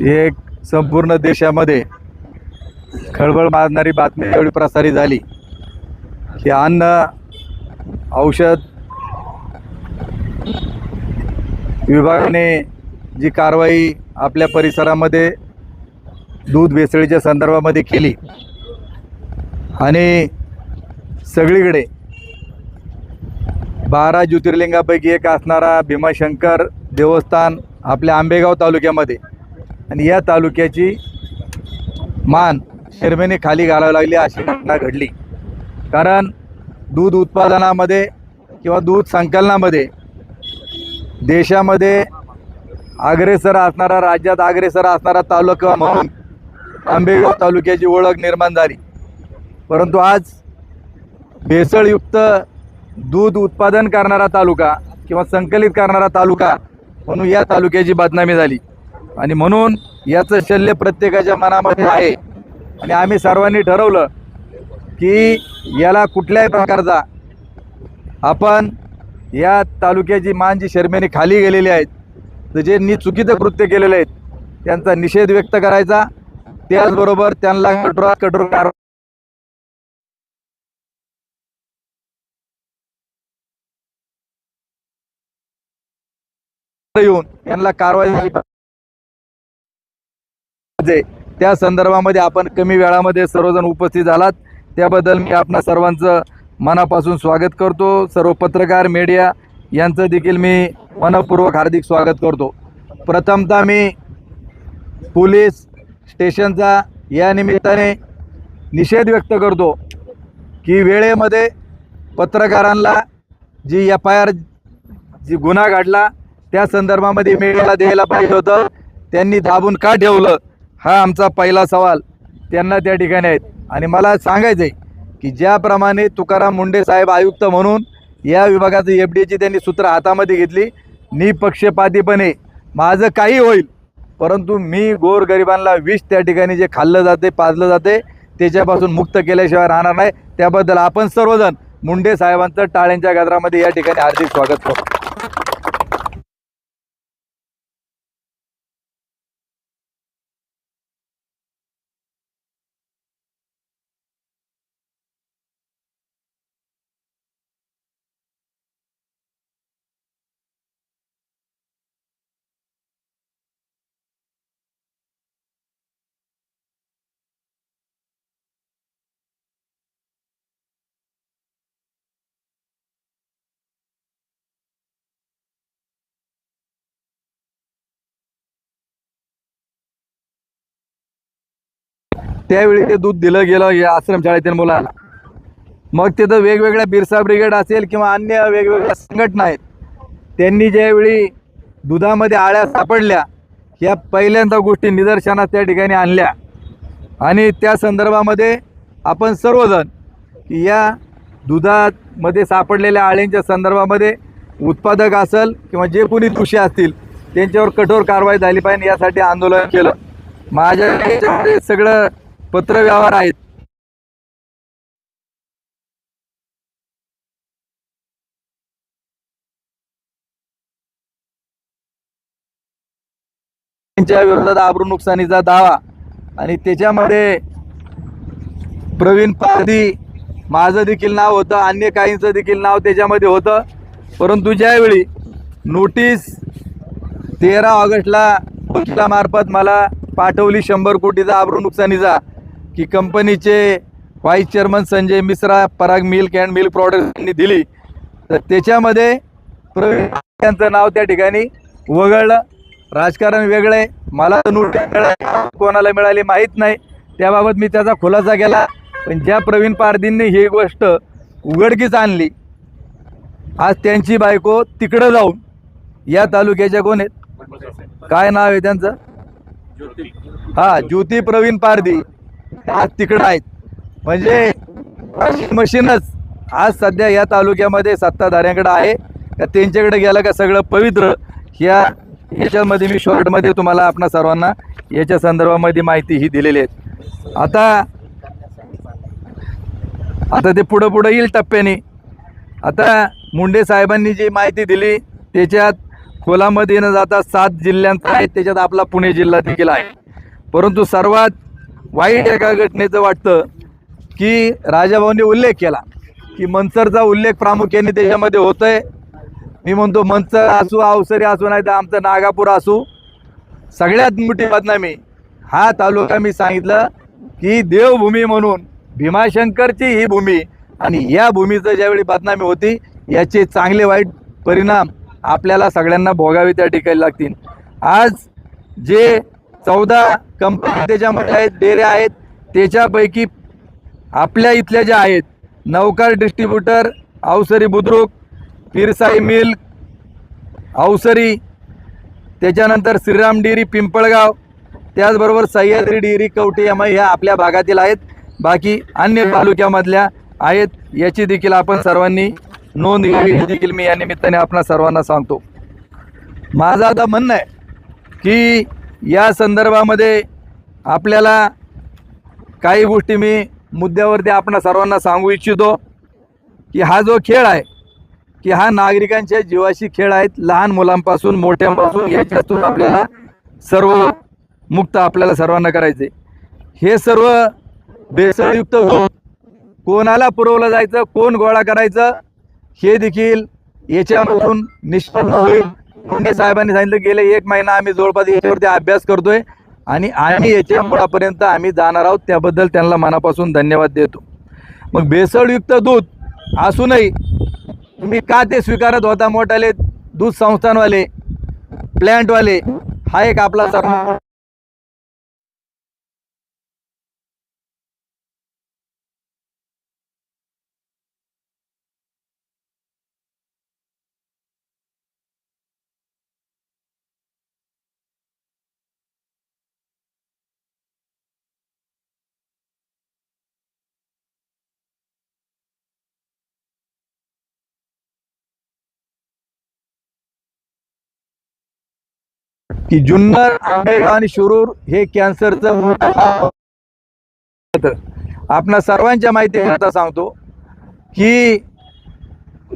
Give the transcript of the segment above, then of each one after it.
एक संपूर्ण देशामध्ये खळबळ मारणारी बातमी एवढी प्रसारित झाली की अन्न औषध विभागाने जी कारवाई आपल्या परिसरामध्ये दूध भेसळीच्या संदर्भामध्ये केली आणि सगळीकडे 12 ज्योतिर्लिंगापैकी एक असणारा भीमाशंकर देवस्थान आपल्या आंबेगाव तालुक्यामध्ये आणि या तालुक्याची मान शर्मेने खाली घालावी लागली अशी घटना घडली। कारण दूध उत्पादनामध्ये किंवा दूध संकलनामध्ये देशामध्ये अग्रेसर असणारा, राज्यात अग्रेसर असणारा तालुका म्हणून आंबेगाव तालुक्याची ओळख निर्माण झाली। परंतु आज भेसळयुक्त दूध उत्पादन करणारा तालुका किंवा संकलित करणारा तालुका म्हणून या तालुक्याची बदनामी झाली आणि म्हणून याचं शल्य प्रत्येकाच्या मनामध्ये आहे आणि आम्ही सर्वांनी ठरवलं की याला कुठल्याही प्रकारचा आपण या तालुक्याची मान जी शर्मेने खाली गेलेली आहेत, तर जे चुकीचं कृत्य केलेले आहेत त्यांचा निषेध व्यक्त करायचा, त्याचबरोबर त्यांना कठोरात कठोर कारवाई येऊन यांना कारवाई झाली पाहिजे। त्या संदर्भामध्ये आपण कमी वेळामध्ये सर्वजण उपस्थित झालात त्याबद्दल मी आपणा सर्वांचं मनापासून स्वागत करतो। सर्व पत्रकार मीडिया यांचं देखील मी मनपूर्वक हार्दिक स्वागत करतो। प्रथमतः मी पोलीस स्टेशनचा या निमित्ताने निषेध व्यक्त करतो की वेळेमध्ये पत्रकारांना जी FIR जी गुन्हा घडला त्या संदर्भामध्ये मीडियाला द्यायला पाहिजे होतं, त्यांनी दाबून का ठेवलं हा आमचा पहिला सवाल त्यांना त्या ठिकाणी आहेत। आणि मला सांगायचं आहे की ज्याप्रमाणे तुकाराम मुंडे साहेब आयुक्त म्हणून या विभागाचं FDAची त्यांनी सूत्र हातामध्ये घेतली, निपक्षपातीपणे माझं काही होईल परंतु मी गोरगरिबांना विष त्या ठिकाणी जे खाल्लं जाते पाजलं जाते त्याच्यापासून मुक्त केल्याशिवाय राहणार नाही। त्याबद्दल आपण सर्वजण मुंडे साहेबांचं टाळ्यांच्या गजरामध्ये या ठिकाणी हार्दिक स्वागत करतो। त्यावेळी ते दूध दिलं गेलं या आश्रमशाळेतील मुलांना। मग तिथं वेगवेगळ्या बिरसा ब्रिगेड असेल किंवा अन्य वेगवेगळ्या संघटना आहेत, त्यांनी ज्यावेळी दुधामध्ये आळ्या सापडल्या या पहिल्यांदा गोष्टी निदर्शनास त्या ठिकाणी आणल्या आणि त्या संदर्भामध्ये आपण सर्वजण की या दुधामध्ये सापडलेल्या आळ्यांच्या संदर्भामध्ये उत्पादक असेल किंवा जे कोणी दोषी असतील त्यांच्यावर कठोर कारवाई झाली पाहिजे यासाठी आंदोलन केलं। माझ्या सगळं पत्रव्यवहार आहेत, त्यांच्या विरोधात आबरू नुकसानीचा दावा आणि त्याच्यामध्ये प्रवीण पारधी माझं देखील नाव होतं, अन्य काहींचं देखील नाव त्याच्यामध्ये होतं। परंतु ज्यावेळी नोटीस 13 ऑगस्टला वकिलामार्फत मला पाठवली 100 कोटीचा आबरू नुकसानीचा की कंपनीचे vice chairman Sanjay Mishra Parag milk and milk products यांनी दिली, तर त्याच्यामध्ये प्रवीण यांचं नाव त्या ठिकाणी वगळलं। राजकारण वेगळे, मला नोटीस कोणाला मिळाली माहीत नाही, त्याबाबत मी त्याचा खुलासा केला। पण ज्या प्रवीण पारधींनी ही गोष्ट उघडकीस आणली, आज त्यांची बायको तिकडं जाऊन या तालुक्याच्या कोण आहेत, काय नाव आहे त्यांचं, ज्योती प्रवीण पारधी आज तिकडं आहेत। म्हणजे मशीनच आज सध्या या तालुक्यामध्ये सत्ताधाऱ्यांकडे आहे का त्यांच्याकडे गेलं का सगळं पवित्र, याच्यामध्ये मी शॉर्टमध्ये तुम्हाला आपणा सर्वांना याच्या संदर्भामध्ये माहिती ही दिलेली आहे। आता ते पुढं येईल टप्प्याने। आता मुंडे साहेबांनी जी माहिती दिली त्याच्यात खोलामध्ये न जाता 7 जिल्ह्यांचा आहे, त्याच्यात आपला पुणे जिल्हा देखील आहे. परंतु सर्वात वाईट एका घटनेचं वाटतं की राजाभाऊंनी उल्लेख केला की मंचरचा उल्लेख प्रामुख्याने त्याच्यामध्ये होतोय. मी म्हणतो मंचर असू, अवसरी असू, नाही तर आमचं नागापूर असू, सगळ्यात मोठी बदनामी हा तालुका मी सांगितलं की देवभूमी म्हणून भीमाशंकरची ही भूमी, आणि या भूमीचं ज्यावेळी बदनामी होती याचे चांगले वाईट परिणाम आपल्याला सगळ्यांना भोगावे त्या ठिकाणी लागतील. आज जे 14 कंपनी त्याच्यामध्ये आहेत, डेऱ्या आहेत, त्याच्यापैकी आपल्या इथल्या ज्या आहेत नवकार डिस्ट्रीब्युटर, अवसरी बुद्रुक, पिरसाई मिल, अवसरी, त्याच्यानंतर श्रीराम डेअरी पिंपळगाव, त्याचबरोबर सह्याद्री डेअरी कवठे एमआय ह्या आपल्या भागातील आहेत. बाकी अन्य तालुक्यामधल्या आहेत, याची देखील आपण सर्वांनी नोंद घ्यावी हे देखील मी या निमित्ताने आपणा सर्वांना सांगतो. माझं आता म्हणणं आहे की या संदर्भामध्ये आपल्याला काही गोष्टी मी मुद्द्यावरती आपण सर्वांना सांगू इच्छितो की हा जो खेळ आहे की हा नागरिकांच्या जीवाशी खेळ आहेत. लहान मुलांपासून मोठ्यांपासून याच्यातून आपल्याला सर्व मुक्त आपल्याला सर्वांना करायचे. हे सर्व भेसळयुक्त कोणाला पुरवलं जायचं, कोण गोळा करायचं हे देखील याच्यामधून निष्पन्न होईल. मुंडे साहेबांनी सांगितलं गेले 1 महिना आम्ही जवळपास याच्यावरती अभ्यास करतोय आणि आम्ही याच्या मुळापर्यंत आम्ही जाणार आहोत. त्याबद्दल त्यांना मनापासून धन्यवाद देतो. मग भेसळयुक्त दूध असूनही तुम्ही का ते स्वीकारत होता? मोठाले दूध संस्थानवाले, प्लॅन्टवाले, हा एक आपला सर्व की जुन्नर, आंबेगाव आणि शिरूर हे कॅन्सरचं आपणा सर्वांच्या माहितीकरता सांगतो की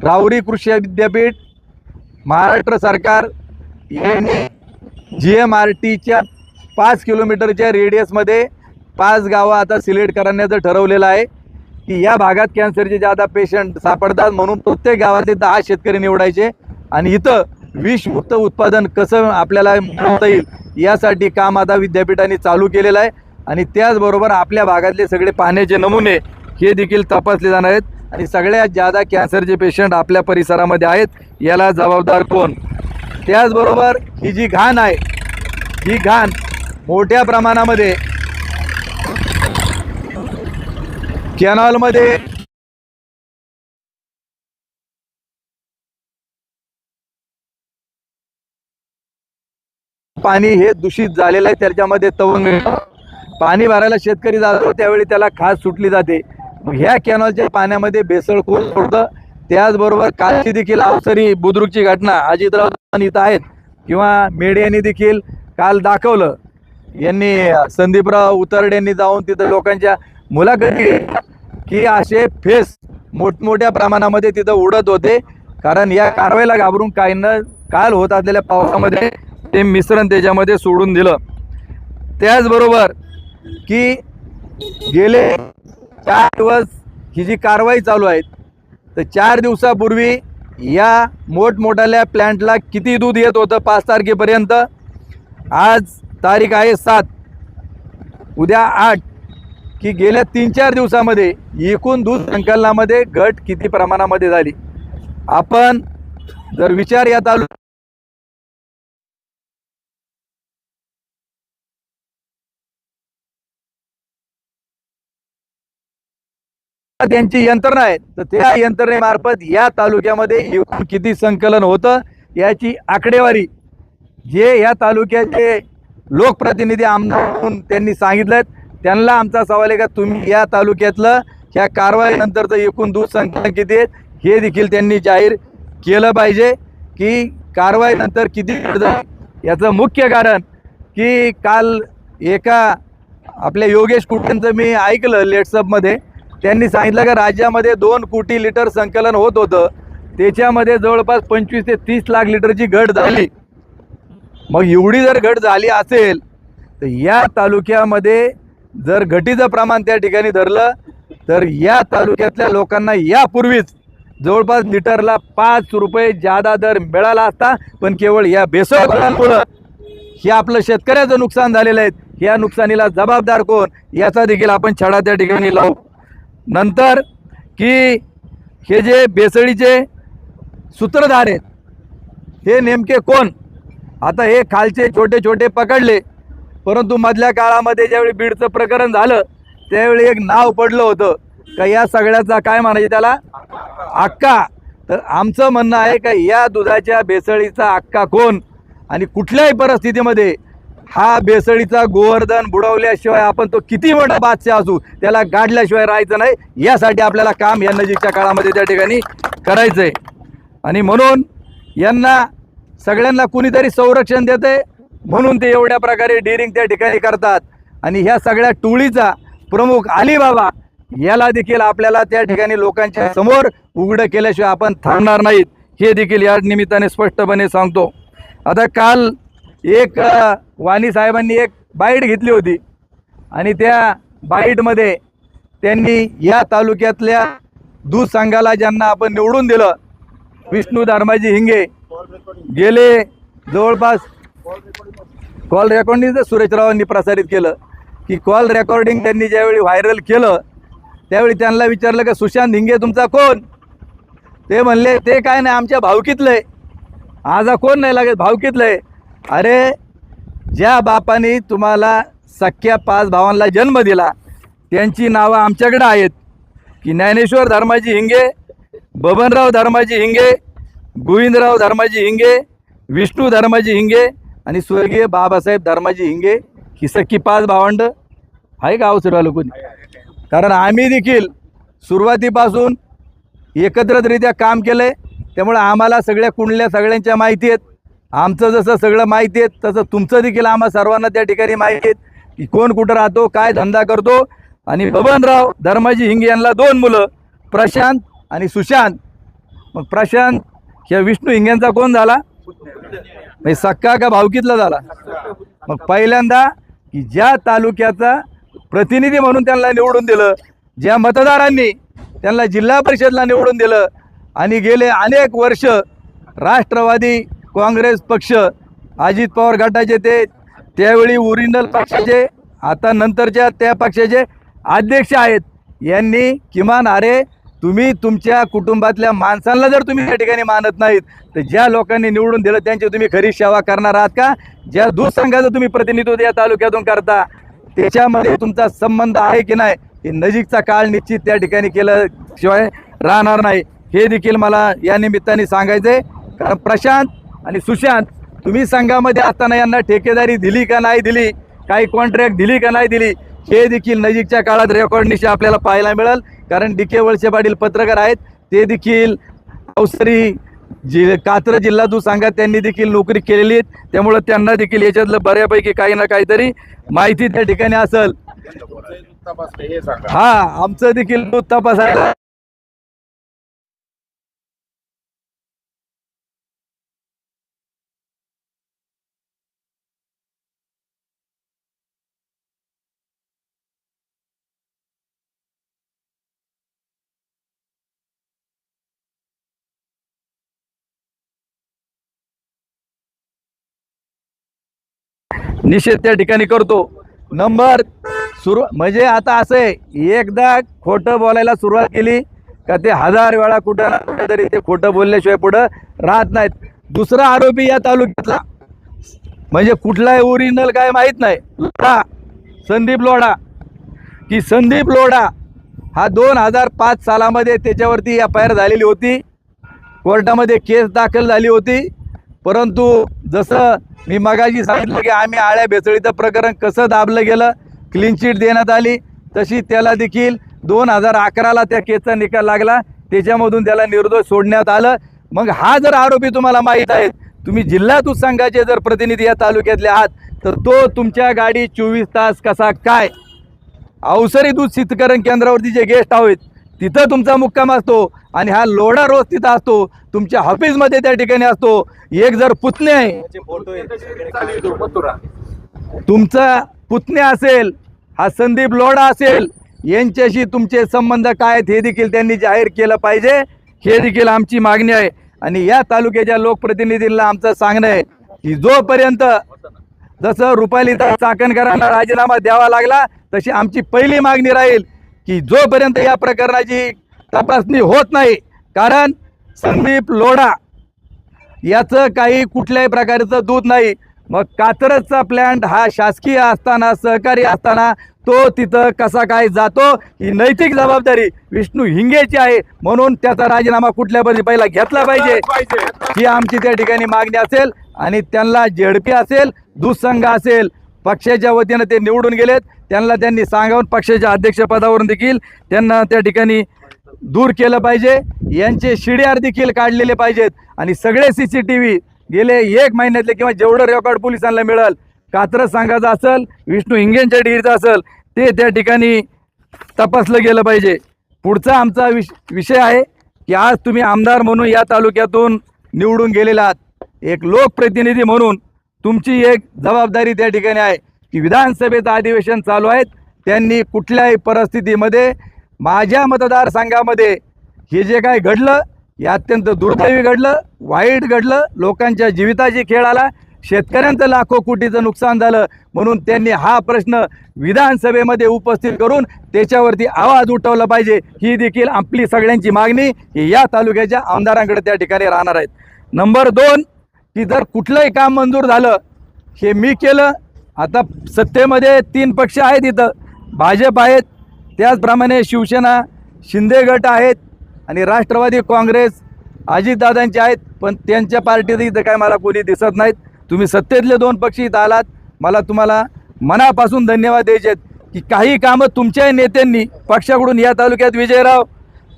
राहुरी कृषी विद्यापीठ, महाराष्ट्र सरकार यांनी GMRTच्या 5 किलोमीटरच्या रेडियसमध्ये 5 गावं आता सिलेक्ट करण्याचं ठरवलेलं आहे की या भागात कॅन्सरचे जादा पेशंट सापडतात, म्हणून प्रत्येक गावातले 10 शेतकरी निवडायचे आणि इथं विषमुक्त उत्पादन कसं आपल्याला मिळवता येईल यासाठी काम आता विद्यापीठाने चालू केलेलं आहे. आणि त्याचबरोबर आपल्या भागातले सगळे पाण्याचे नमुने हे देखील तपासले जाणार आहेत आणि सगळ्यात जादा कॅन्सरचे पेशंट आपल्या परिसरामध्ये आहेत. याला जबाबदार कोण? त्याचबरोबर ही जी घाण आहे, ही घाण मोठ्या प्रमाणामध्ये कॅनॉलमध्ये पाणी हे दूषित झालेलं आहे. त्याच्यामध्ये तवंग पाणी भरायला शेतकरी जातो त्यावेळी त्याला खास सुटली जाते. ह्या कॅनॉलच्या पाण्यामध्ये भेसळ कोण सोडतं? त्याचबरोबर कालची देखील अवसरी बुद्रुकची घटना अजितराव इथं आहेत किंवा मीडियाने देखील काल दाखवलं. यांनी संदीपराव उतरड्यांनी जाऊन तिथं लोकांच्या मुलाखती की असे फेस मोठमोठ्या प्रमाणामध्ये तिथं उडत होते, कारण या कारवाईला घाबरून काहींना काल होत असलेल्या पावसामध्ये ते मिश्रण त्याच्यामध्ये सोडून दिलं. त्याचबरोबर की गेले 4 दिवस ही जी कारवाई चालू आहे, तर 4 दिवसापूर्वी या मोठमोठ्या प्लॅन्टला किती दूध येत होतं 5 तारखेपर्यंत? आज तारीख आहे 7, उद्या 8, की गेल्या 3-4 दिवसामध्ये एकूण दूध संकलनामध्ये घट किती प्रमाणामध्ये झाली? आपण जर विचार या तालुक्यात त्यांची यंत्रणा आहे, तर त्या यंत्रणेमार्फत या तालुक्यामध्ये एकूण किती संकलन होतं याची आकडेवारी जे या तालुक्याचे लोकप्रतिनिधी आमदार म्हणून त्यांनी सांगितलं. त्यांना आमचा सवाल आहे का तुम्ही या तालुक्यातलं ह्या कारवाईनंतरचं एकूण दूध संकलन किती आहेत हे देखील त्यांनी जाहीर केलं पाहिजे की कारवाईनंतर किती याचं मुख्य कारण की काल एका आपल्या योगेश कुटेंचं मी ऐकलं लेट्सअपमध्ये, त्यांनी सांगितलं की राज्यामध्ये 2 कोटी लिटर संकलन होत होतं, त्याच्यामध्ये जवळपास 25 ते 30 लाख लिटरची घट झाली. मग एवढी जर घट झाली असेल तर या तालुक्यामध्ये जर घटीचं प्रमाण त्या ठिकाणी धरलं तर या तालुक्यातल्या लोकांना यापूर्वीच जवळपास लिटरला 5 रुपये जादा दर मिळाला असता, पण केवळ या भेसळखोरांमुळं हे आपलं शेतकऱ्याचं नुकसान झालेलं आहे. या नुकसानीला जबाबदार कोण याचा देखील आपण छडा त्या ठिकाणी लावू. नंतर की हे जे भेसळीचे सूत्रधार आहेत हे नेमके कोण? आता हे खालचे छोटे छोटे पकडले, परंतु मधल्या काळामध्ये ज्यावेळी बीडचं प्रकरण झालं त्यावेळी एक नाव पडलं होतं का या सगळ्याचा काय म्हणायचे त्याला अक्का. तर आमचं म्हणणं आहे का या दुधाच्या भेसळीचा अक्का कोण आणि कुठल्याही परिस्थितीमध्ये हा भेसळीचा गोवर्धन बुडवल्याशिवाय आपण तो किती मोठा बादशाह असू त्याला गाडल्याशिवाय राहायचं नाही. यासाठी आपल्याला काम या नजीकच्या काळामध्ये त्या ठिकाणी करायचं आहे. आणि म्हणून यांना सगळ्यांना कुणीतरी संरक्षण देते म्हणून ते एवढ्या प्रकारे डिरिंग त्या ठिकाणी करतात. आणि ह्या सगळ्या टोळीचा प्रमुख अलीबाबा याला देखील आपल्याला त्या ठिकाणी लोकांच्या समोर उघडं केल्याशिवाय आपण थांबणार नाहीत, हे देखील या निमित्ताने स्पष्टपणे सांगतो. आता काल एक वाणी साहेबांनी एक बाईट घेतली होती आणि त्या बाईटमध्ये त्यांनी या तालुक्यातल्या दूध संघाला ज्यांना आपण निवडून दिलं विष्णू धर्माजी हिंगे गेले जवळपास कॉल रेकॉर्डिंग सुरेशरावांनी प्रसारित केलं की कॉल रेकॉर्डिंग त्यांनी ज्यावेळी व्हायरल केलं त्यावेळी त्यांना विचारलं की सुशांत हिंगे तुमचा कोण? ते म्हणले ते काय नाही आमच्या भावकीतलं आहे. आजा कोण नाही लागत भावकीतलं आहे. अरे ज्या बापाने तुम्हाला सख्या 5 भावांना जन्म दिला त्यांची नावं आमच्याकडे आहेत की ज्ञानेश्वर धर्माजी हिंगे, बबनराव धर्माजी हिंगे, गोविंदराव धर्माजी हिंगे, विष्णू धर्माजी हिंगे आणि स्वर्गीय बाबासाहेब धर्माजी हिंगे. ही सख्खी 5 भावंड आहे का अवसरवालं कोणी? कारण आम्ही देखील सुरुवातीपासून एकत्रितरित्या काम केलं आहे त्यामुळे आम्हाला सगळ्या कुंडल्या सगळ्यांच्या माहिती आहेत. आमचं जसं सगळं माहिती आहे तसं तुमचं देखील आम्हा सर्वांना त्या ठिकाणी माहिती आहेत की कोण कुठं राहतो काय धंदा करतो. आणि बबनराव धर्माजी हिंगे यांना 2 मुलं प्रशांत आणि सुशांत. मग प्रशांत ह्या विष्णू हिंग्यांचा कोण झाला? म्हणजे सक्का का भावकीतला झाला? मग पहिल्यांदा की ज्या तालुक्याचा प्रतिनिधी म्हणून त्यांना निवडून दिलं, ज्या मतदारांनी त्यांना जिल्हा परिषदला निवडून दिलं आणि गेले अनेक वर्ष राष्ट्रवादी काँग्रेस पक्ष अजित पवार गटाचे ते त्यावेळी ओरिजिनल पक्षाचे आता नंतरच्या त्या पक्षाचे अध्यक्ष आहेत, यांनी किमान अरे तुम्ही तुमच्या कुटुंबातल्या माणसांना जर तुम्ही त्या ठिकाणी मानत नाहीत तर ज्या लोकांनी निवडून दिलं त्यांची तुम्ही खरी सेवा करणार आहात का? ज्या दूध संघाचं तुम्ही प्रतिनिधित्व या तालुक्यातून करता त्याच्यामध्ये तुमचा संबंध आहे की नाही हे नजीकचा काळ निश्चित त्या ठिकाणी केल्याशिवाय राहणार नाही, हे देखील मला या निमित्ताने सांगायचं आहे. कारण प्रशांत आणि सुशांत तुम्ही संघामध्ये असताना यांना ठेकेदारी दिली का नाही दिली, काही कॉन्ट्रॅक्ट दिली का नाही दिली, हे देखील नजीकच्या काळात रेकॉर्डनिशी आपल्याला पाहायला मिळेल. कारण डी के वळसे पाटील पत्रकार आहेत, ते देखील अवसरी कात्र जिल्हा दूध संघात त्यांनी देखील नोकरी केलेली आहे, त्यामुळे त्यांना देखील याच्यातलं बऱ्यापैकी काही ना काहीतरी माहिती त्या ठिकाणी असेल. हा आमचं देखील दूध तपासायला निषेध त्या ठिकाणी करतो. नंबर म्हणजे आता असं आहे एकदा खोटं बोलायला सुरुवात केली का ते 1000 वेळा कुठं ना कुठेतरी ते खोटं बोलल्याशिवाय पुढं राहत नाहीत. दुसरा आरोपी या तालुक्यातला म्हणजे कुठलाही ओरिजिनल काय माहीत नाही संदीप लोढा की संदीप लोढा हा 2005 सालामध्ये त्याच्यावरती FIR झालेली होती, कोर्टामध्ये केस दाखल झाली होती. परंतु जसं मी मगाशी सांगितलं की आम्ही आळ्या भेसळीचं प्रकरण कसं दाबलं गेलं, क्लीन चिट देण्यात आली, तशी त्याला देखील 2011ला त्या केसचा निकाल लागला, त्याच्यामधून त्याला निर्दोष सोडण्यात आलं. मग हा जर आरोपी तुम्हाला माहीत आहे, तुम्ही जिल्हा दूध संघाचे जर प्रतिनिधी या तालुक्यातले आहात तर तो तुमच्या गाडी 24 तास कसा काय अवसरी दूध शीतकरण केंद्रावरती जे गेस्ट आहेत तिथं तुमचा मुक्काम असतो आणि हा लोढा रोज तिथं असतो, तुमच्या ऑफिसमध्ये त्या ठिकाणी असतो. एक जर पुतणे आहे, तुमचा पुतणे असेल, हा संदीप लोढा असेल, यांच्याशी तुमचे संबंध काय आहेत हे देखील त्यांनी जाहीर केलं पाहिजे. हे देखील आमची मागणी आहे. आणि या तालुक्याच्या लोकप्रतिनिधींना आमचं सांगणं आहे की जोपर्यंत जसं रुपाली चाकणकरांना राजीनामा द्यावा लागला, तशी आमची पहिली मागणी राहील की जोपर्यंत या प्रकरणाची तपासणी होत नाही, कारण संदीप लोढा याचं काही कुठल्याही प्रकारचं दूध नाही. मग कात्रजचा प्लॅन्ट हा शासकीय असताना, सहकारी असताना तो तिथं कसा काय जातो, ही नैतिक जबाबदारी विष्णू हिंगेची आहे. म्हणून त्याचा राजीनामा कुठल्या पहिला घेतला पाहिजे, ही आमची त्या ठिकाणी मागणी असेल. आणि त्यांना झेडपी असेल, दुसंघ असेल, पक्षाच्या वतीनं ते निवडून गेलेत, त्यांना त्यांनी सांगावून पक्षाच्या अध्यक्षपदावरून देखील त्यांना त्या ठिकाणी दूर केलं पाहिजे. यांचे शिडीआर देखील काढलेले पाहिजेत. आणि सगळे CCTV गेले 1 महिन्यातले किंवा जेवढं रेकॉर्ड पोलिसांना मिळेल, कात्रज संघाचा असेल, विष्णू हिंगेंच्या डिग्रीचा असेल, ते त्या ठिकाणी तपासलं गेलं पाहिजे. पुढचा आमचा विषय आहे की आज तुम्ही आमदार म्हणून या तालुक्यातून निवडून गेलेले आहात. एक लोकप्रतिनिधी म्हणून तुमची एक जबाबदारी त्या ठिकाणी आहे की विधानसभेचं अधिवेशन चालू आहेत, त्यांनी कुठल्याही परिस्थितीमध्ये माझ्या मतदारसंघामध्ये हे जे काय घडलं, हे अत्यंत दुर्दैवी घडलं, वाईट घडलं, लोकांच्या जीविताची खेळ आला, शेतकऱ्यांचं लाखो कोटीचं नुकसान झालं. म्हणून त्यांनी हा प्रश्न विधानसभेमध्ये उपस्थित करून त्याच्यावरती आवाज उठवला पाहिजे. ही देखील आपली सगळ्यांची मागणी ही या तालुक्याच्या आमदारांकडे त्या ठिकाणी राहणार आहेत. नंबर 2 की जर कुठलंही काम मंजूर झालं, हे मी केलं. आता सत्तेमध्ये 3 पक्ष आहेत, इथं भाजप आहेत, त्याचप्रमाणे शिवसेना, शिंदे गट आहेत आणि राष्ट्रवादी काँग्रेस अजितदादांचे आहेत. पण त्यांच्या पार्टीत इथं काय मला कोणी दिसत नाहीत. तुम्ही सत्तेतले 2 पक्ष इथं आलात, मला तुम्हाला मनापासून धन्यवाद द्यायचे आहेत की काही कामं तुमच्याही नेत्यांनी पक्षाकडून या तालुक्यात विजयराव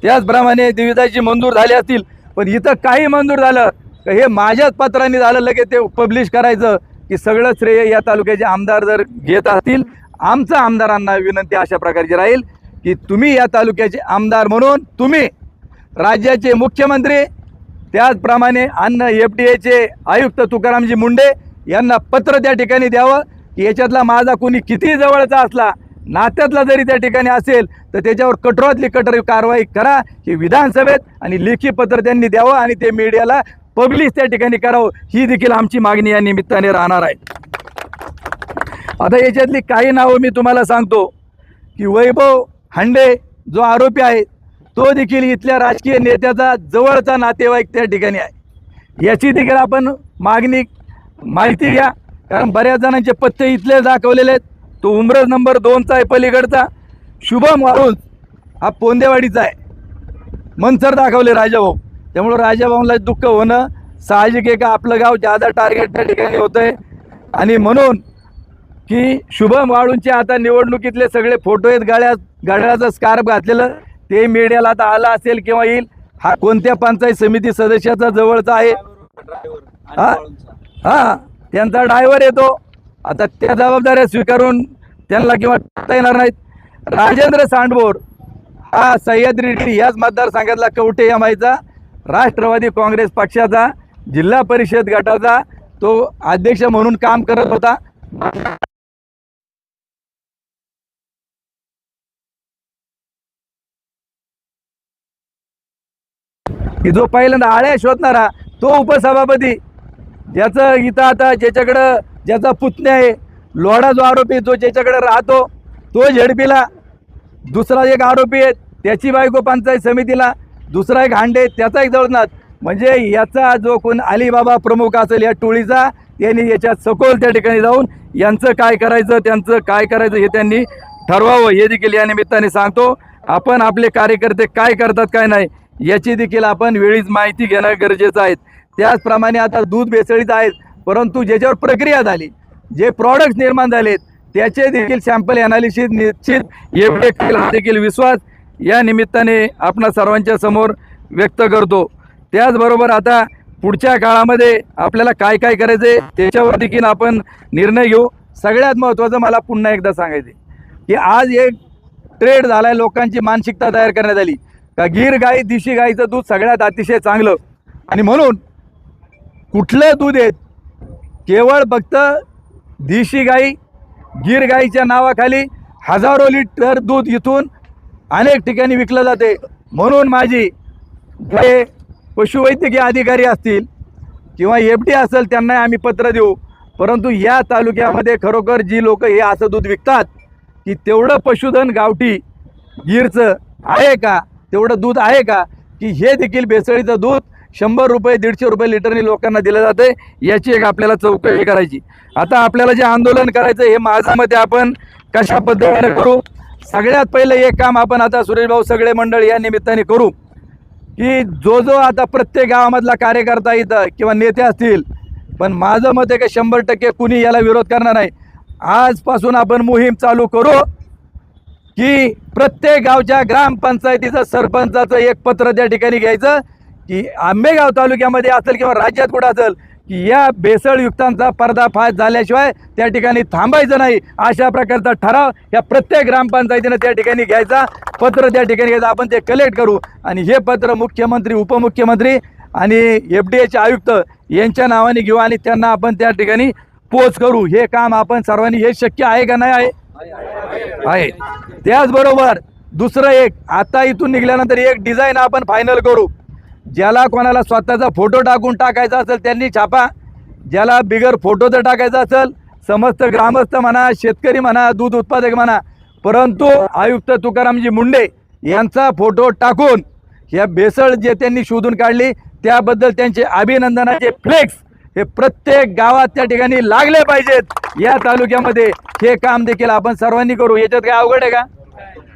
त्याचप्रमाणे दिविदाची मंजूर झाली असतील. पण इथं काही मंजूर झालं हे माझ्याच पत्रांनी झालं, लगेच ते पब्लिश करायचं की सगळं श्रेय या तालुक्याचे आमदार जर घेत असतील. आमच्या आमदारांना विनंती अशा प्रकारची राहील की तुम्ही या तालुक्याचे आमदार म्हणून तुम्ही राज्याचे मुख्यमंत्री, त्याचप्रमाणे अन्न FDAचे आयुक्त तुकारामजी मुंडे यांना पत्र त्या ठिकाणी द्यावं की याच्यातला माझा कोणी किती जवळचा असला, नात्यातला जरी त्या ठिकाणी असेल, तर त्याच्यावर कठोरातली कठोर कारवाई करा. ही विधानसभेत आणि लेखी पत्र त्यांनी द्यावं आणि ते मीडियाला पब्लिश त्या ठिकाणी करावं. ही देखील आमची मागणी या निमित्ताने राहणार आहे. आता याच्यातली काही नावं मी तुम्हाला सांगतो की वैभव हांडे जो आरोपी आहे, तो देखील इथल्या राजकीय नेत्याचा जवळचा नातेवाईक त्या ठिकाणी आहे. याची देखील आपण माहिती घ्या, कारण बऱ्याच जणांचे पत्ते इथले दाखवलेले आहेत. तो उमरज नंबर 2चा आहे पलीकडचा. शुभम वाळुंज हा पोंदेवाडीचा आहे. मनसर दाखवले राजाभाऊ. त्यामुळं राजाभाऊला दुःख होणं साहजिक आहे का आपलं गाव जादा टार्गेट त्या ठिकाणी होतं आहे. आणि म्हणून की शुभम वाळुंजचे आता निवडणुकीतले सगळे फोटो आहेत, गाड्याचं स्कार्फ घातलेलं, ते मीडियाला आता आला असेल किंवा येईल. हा कोणत्या पंचायत समिती सदस्याचा जवळचा आहे, हा त्यांचा ड्रायव्हर येतो. आता त्या जबाबदाऱ्या स्वीकारून त्यांना किंवा टाकता येणार नाहीत. राजेंद्र सांडभोर हा सह्याद्री याच मतदारसंघातला कवठे या माईचा राष्ट्रवादी काँग्रेस पक्षाचा जिल्हा परिषद गटाचा तो अध्यक्ष म्हणून काम करत होता. की जो पहिल्यांदा आळ्या शोधणारा तो उपसभापती, ज्याचं इथं आता ज्याच्याकडं ज्याचा पुतण्या आहे लोढा जो आरोपी, जो ज्याच्याकडे राहतो तो झेडपीला, दुसरा एक आरोपी आहे त्याची बायको पंचायत समितीला, दुसरा एक हांडे त्याचा एक जवळनाथ. म्हणजे याचा जो कोण अलिबाबा प्रमुख असेल या टोळीचा, त्यांनी याच्यात सखोल त्या ठिकाणी जाऊन यांचं काय करायचं, त्यांचं काय करायचं हे त्यांनी ठरवावं. हे देखील या निमित्ताने सांगतो. आपण आपले कार्यकर्ते काय करतात काय नाही याची देखील आपण वेळीच माहिती घेणं गरजेचं आहे. त्याचप्रमाणे आता दूध भेसळीत आहेत, परंतु ज्याच्यावर प्रक्रिया झाली, जे प्रॉडक्ट्स निर्माण झालेत त्याचे देखील सॅम्पल ॲनालिसिस निश्चित एवढे देखील विश्वास या निमित्ताने आपणा सर्वांच्या समोर व्यक्त करतो. त्याचबरोबर आता पुढच्या काळामध्ये आपल्याला काय काय करायचं आहे त्याच्यावर देखील आपण निर्णय घेऊ. सगळ्यात महत्त्वाचं मला पुन्हा एकदा सांगायचं की आज एक ट्रेड झाला आहे, लोकांची मानसिकता तयार करण्यात आली. का गीर गाई देशी गाईचं दूध सगळ्यात अतिशय चांगलं, आणि म्हणून कुठलं दूध येत केवळ फक्त देशी गाई गीर गाईच्या नावाखाली हजारो लिटर दूध इथून अनेक ठिकाणी विकलं जाते. म्हणून माझी जे पशुवैद्यकीय अधिकारी असतील किंवा FD असेल त्यांना आम्ही पत्र देऊ, परंतु या तालुक्यामध्ये खरोखर जी लोक हे असं दूध विकतात की तेवढं पशुधन गावठी गीरचं आहे का, तेवढं दूध आहे का, की हे देखील भेसळीचं दूध 100 रुपये 150 रुपये लिटरनी लोकांना दिलं जातं. याची एक आपल्याला चौकशी करायची. आता आपल्याला जे आंदोलन करायचं हे माझ्या मते आपण कशा पद्धतीने करू. सगळ्यात पहिलं एक काम आपण आता सुरेश भाऊ सगळे मंडळ या निमित्ताने करू की जो आता प्रत्येक गावामधला कार्यकर्ता इथं किंवा नेते असतील, पण माझं मत आहे की 100% कुणी याला विरोध करणार नाही. आजपासून आपण मोहीम चालू करू की प्रत्येक गावच्या ग्रामपंचायतीचं सरपंचाचं एक पत्र त्या ठिकाणी घ्यायचं की आंबेगाव तालुक्यामध्ये असेल किंवा राज्यात कुठं असेल की या भेसळयुक्तांचा पर्दाफाश झाल्याशिवाय त्या ठिकाणी थांबायचं नाही, अशा प्रकारचा ठराव या प्रत्येक ग्रामपंचायतीनं त्या ठिकाणी घ्यायचा, पत्र त्या ठिकाणी घ्यायचं. आपण ते कलेक्ट करू आणि हे पत्र मुख्यमंत्री उपमुख्यमंत्री आणि FDAचे आयुक्त यांच्या नावाने घेऊ आणि त्यांना आपण त्या ठिकाणी पोच करू. हे काम आपण सर्वांनी, हे शक्य आहे का नाही आहे. त्याचबरोबर दुसरं एक, आता इथून निघाल्यानंतर एक डिझाईन आपण फायनल करू. ज्याला कोणाला स्वतःचा फोटो टाकून टाकायचा असेल त्यांनी छापा, ज्याला बिगर फोटोचं टाकायचं असेल समस्त ग्रामस्थ म्हणा, शेतकरी म्हणा, दूध उत्पादक म्हणा, परंतु आयुक्त तुकारामजी मुंडे यांचा फोटो टाकून ह्या भेसळ जे त्यांनी शोधून काढली त्याबद्दल त्यांचे अभिनंदनाचे फ्लेक्स हे प्रत्येक गावात त्या ठिकाणी लागले पाहिजेत या तालुक्यामध्ये. हे काम देखील आपण सर्वांनी करू. याच्यात काय अवघड आहे का?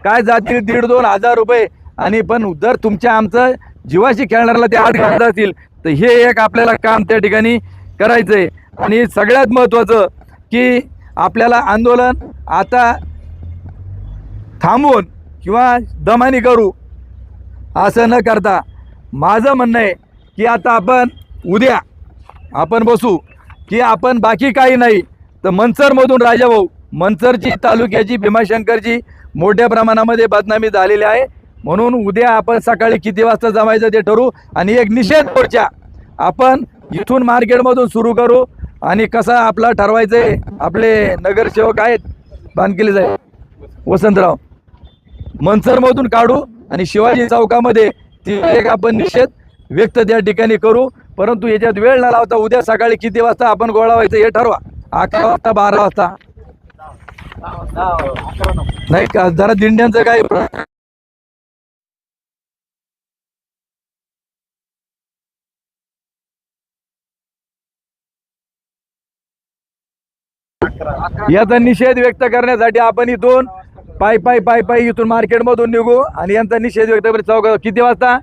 काय जातील 1,500-2,000 हजार रुपये, आणि पण जर तुमच्या आमचं जीवाशी खेळणाऱ्याला ते आत घालत असतील तर हे एक आपल्याला काम त्या ठिकाणी करायचंय. आणि सगळ्यात महत्त्वाचं की आपल्याला आंदोलन आता थांबवून किंवा दमानी करू असं न करता माझं म्हणणं आहे की आता आपण उद्या आपण बसू की आपण बाकी काही नाही तर मनसरमधून राजाभाऊ, मनसरची तालुक्याची भीमाशंकरची मोठ्या प्रमाणामध्ये बदनामी झालेली आहे, म्हणून उद्या आपण सकाळी किती वाजता जमायचं ते ठरवू आणि एक निषेध मोर्चा आपण इथून मार्केटमधून सुरू करू. आणि कसं आपला ठरवायचंय, आपले नगरसेवक आहेत बांधकेले साहेब वसंतराव, मनसरमधून काढू आणि शिवाजी चौकामध्ये ती एक आपण निषेध व्यक्त त्या ठिकाणी करू. परंतु याच्यात वेळ न लावता उद्या सकाळी किती वाजता आपण गोळा व्हायचं हे ठरवा. 11 वाजता 12 वाजता नाही का? जरा दिंड्यांचं काय याचा निषेध व्यक्त करण्यासाठी आपण इथून पायी इथून मार्केटमधून निघू आणि यांचा निषेध व्यक्त करू. चौक किती वाजता?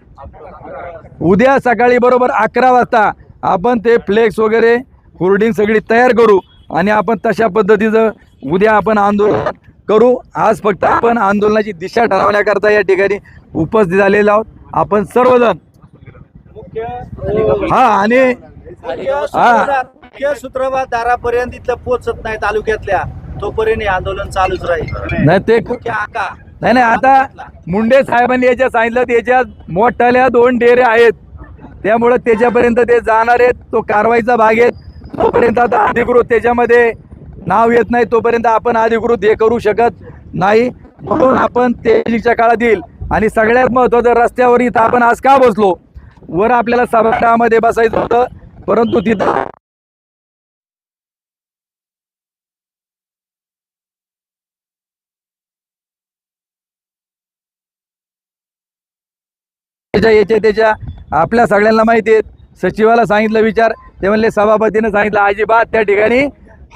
उद्या सकाळी बरोबर 11 वाजता आपण ते फ्लेक्स वगैरे होर्डिंग सगळी तयार करू आणि आपण तशा पद्धतीचं उद्या आपण आंदोलन करू. आज फक्त आपण आंदोलनाची दिशा ठरवण्याकरता या ठिकाणी उपस्थित झालेलो आहोत आपण सर्वजण. आणि सूत्रधारापर्यंत इथलं पोहोचत नाही तालुक्यातल्या तोपर्यंत आंदोलन चालूच राहील. नाही ते नाही आता मुंडे साहेबांनी याच्या सांगितलं याच्यात मोठ्याल्या 2 डेरे आहेत त्यामुळे त्याच्यापर्यंत ते जाणार आहेत. तो कारवाईचा भाग आहे. तोपर्यंत आता अधिकृत त्याच्यामध्ये नाव येत नाही तोपर्यंत आपण अधिकृत हे करू शकत नाही, म्हणून आपण तेजीच्या काळात येईल. आणि सगळ्यात महत्त्वाचं रस्त्यावर इथं आपण आज का बसलो, वर आपल्याला सभागृहामध्ये बसायचं होतं परंतु तिथं त्याच्या आपल्या सगळ्यांना माहिती आहे. सचिवाला सांगितलं विचार, ते म्हणले सभापतीनं सांगितलं अजिबात त्या ठिकाणी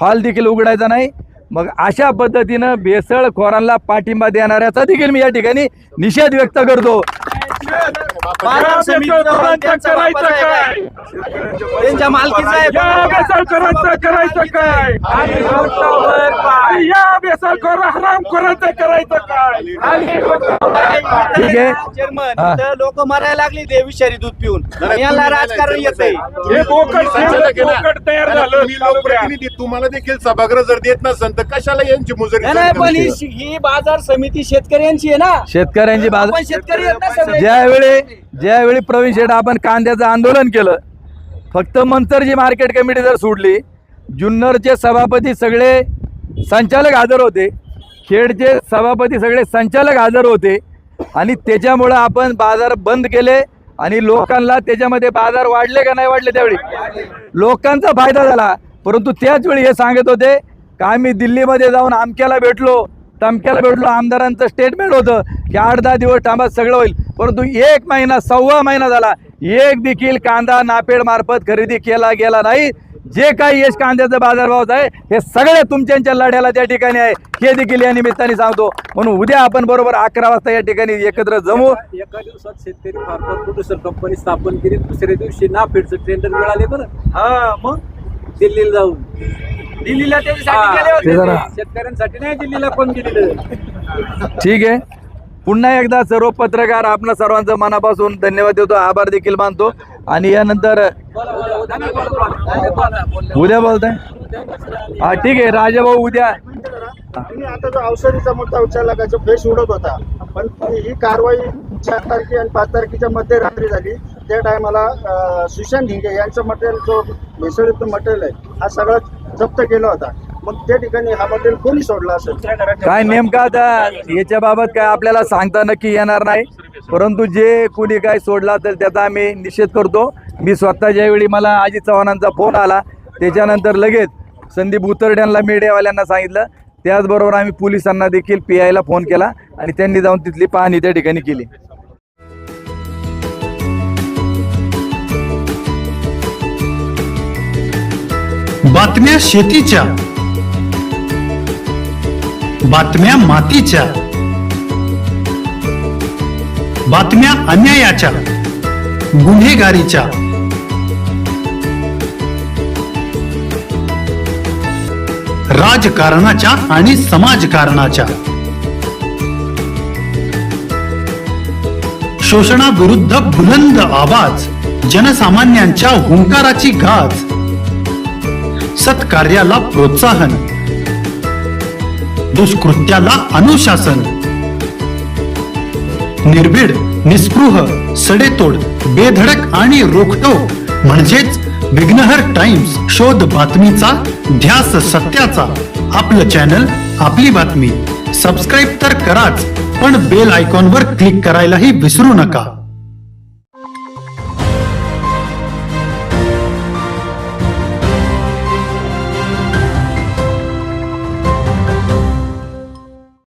हॉल देखील उघडायचा नाही. मग अशा पद्धतीनं भेसळखोरांना पाठिंबा देणाऱ्याचा देखील मी या ठिकाणी निषेध व्यक्त करतो. त्यांच्या मालकीचा आहे. बेसाखोर हरामखोराचं करायचं काय? ठीक आहे. चेअरमन हा. लोक मरायला लागली ते विषारी दूध पिऊन याला राजकारण येतंय. हे बोकड तयार झालं तुम्ही लोकप्रतिनिधी, तुम्हाला देखील सभागृह जर देत नसेल तर कशाला यांची मुजरी नाही, नाही, पण ही बाजार समिती शेतकऱ्यांची आहे ना. शेतकऱ्यांची बाजार आपण शेतकरी आहेत ना सगळे. ज्यावेळी प्रवीण शेठ आपण कांद्याचं आंदोलन केलं, फक्त मंतरची मार्केट कमिटी जर सोडली, जुन्नरचे सभापती सगळे संचालक हजर होते, खेडचे सभापती सगळे संचालक हजर होते आणि त्याच्यामुळं आपण बाजार बंद केले आणि लोकांना त्याच्यामध्ये बाजार वाढले का नाही वाढले त्यावेळी लोकांचा फायदा झाला. परंतु त्याच वेळी हे सांगत होते का आम्ही दिल्लीमध्ये जाऊन अमक्याला भेटलो तमक्याला भेटलो, आमदारांचं स्टेटमेंट होतं की 8-10 दिवस थांबा सगळं होईल. परंतु 1 महिना 1.25 महिना झाला, एक देखील कांदा नापेड मार्फत खरेदी केला गेला नाही. जे काही यश कांद्याचा बाजारभाव आहे हे सगळे तुमच्या लढ्याला त्या ठिकाणी आहे, हे देखील या निमित्ताने सांगतो. म्हणून उद्या आपण बरोबर 11 वाजता या ठिकाणी एकत्र जमू. एका दिवसात शेतकरी फार्मर प्रोड्युसर कंपनी स्थापन केली, दुसऱ्या दिवशी नाफेडचं टेंडर मिळाले बरं. हा, मग दिल्लीला जाऊन दिल्लीला त्याच्यासाठी गेले होते. ते जरा शेतकऱ्यांसाठी नाही दिल्लीला कोण गेलेलं. ठीक आहे. पुन्हा एकदा सर्व पत्रकार आपणा सर्वांचं मनापासून धन्यवाद देतो, आभार देखील मानतो. आणि यानंतर उद्या बोलताय हा ठीक आहे राजाभाऊ उद्या. तुम्ही आता जो औषधीचा मुद्दा उचलला का, जो फेस उडत होता, पण ही कारवाई 4 तारखे आणि 5 तारखेच्या मध्यरात्री झाली. त्या टायमाला सुशांत ढिंगे यांचं मटेरियल, जो भेसळयुक्त मटेरियल आहे, हा सगळा जप्त केला होता. मग त्या ठिकाणी हा मटेरियल कोणी सोडला असेल? काय नेमकं आता याच्या बाबत काय आपल्याला सांगता नक्की येणार नाही, परंतु जे कुणी काय सोडला तर त्याचा आम्ही निषेध करतो. मी स्वतः ज्यावेळी मला अजित चव्हाणांचा फोन आला त्याच्यानंतर लगेच संदीप उतरड्यांना मीडियावाल्यांना सांगितलं. त्याचबरोबर आम्ही पोलिसांना देखील PI ला फोन केला आणि त्यांनी जाऊन तिथली पाहणी त्या ठिकाणी केली. बातम्या शेतीच्या, बातम्या मातीच्या, बातम्या अन्यायाच्या, गुन्हेगारीच्या, राजकारणाच्या आणि समाजकारणाच्या, शोषणाविरुद्ध बुलंद आवाज, जनसामान्यांच्या हुंकाराची गाज, सत्कार्याला प्रोत्साहन, दुष्कृत्याला अनुशासन, निर्भीड, निस्पृह, सडेतोड, बेधडक आणि रोखटोक म्हणजेच विघ्नहर टाइम्स. शोध बातमीचा, ध्यास सत्याचा. आपलं चॅनल, आपली बातमी. सबस्क्राईब तर कराच, पण बेल आयकॉनवर क्लिक करायलाही विसरू नका.